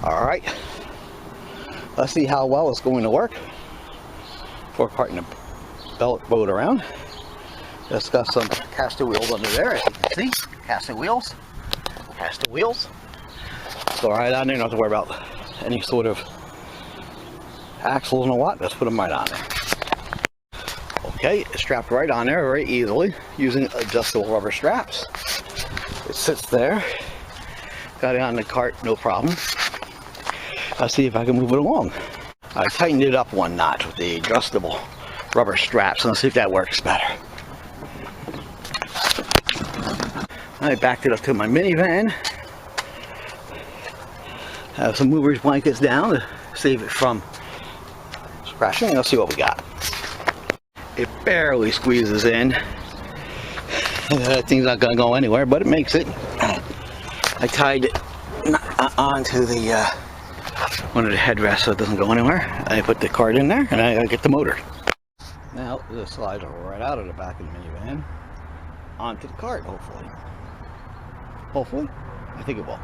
Alright, let's see how well it's going to work. Before carting the boat around. It's got some caster wheels under there, as you can see. Caster wheels. Caster wheels. So right on there, don't have to worry about any sort of axles and what. Let's put them right on there. Okay, it's strapped right on there very easily using adjustable rubber straps. It sits there. Got it on the cart, no problem. I'll see if I can move it along. I tightened it up one notch with the adjustable rubber straps. Let's see if that works better. I backed it up to my minivan. Have some movers blankets down to save it from scratching. Let's see what we got. It barely squeezes in. That thing's not going to go anywhere, but it makes it. I tied it onto the one of the headrests so it doesn't go anywhere. I put the cart in there and I get the motor. Now this slides right out of the back of the minivan onto the cart, hopefully. Hopefully, I think it will.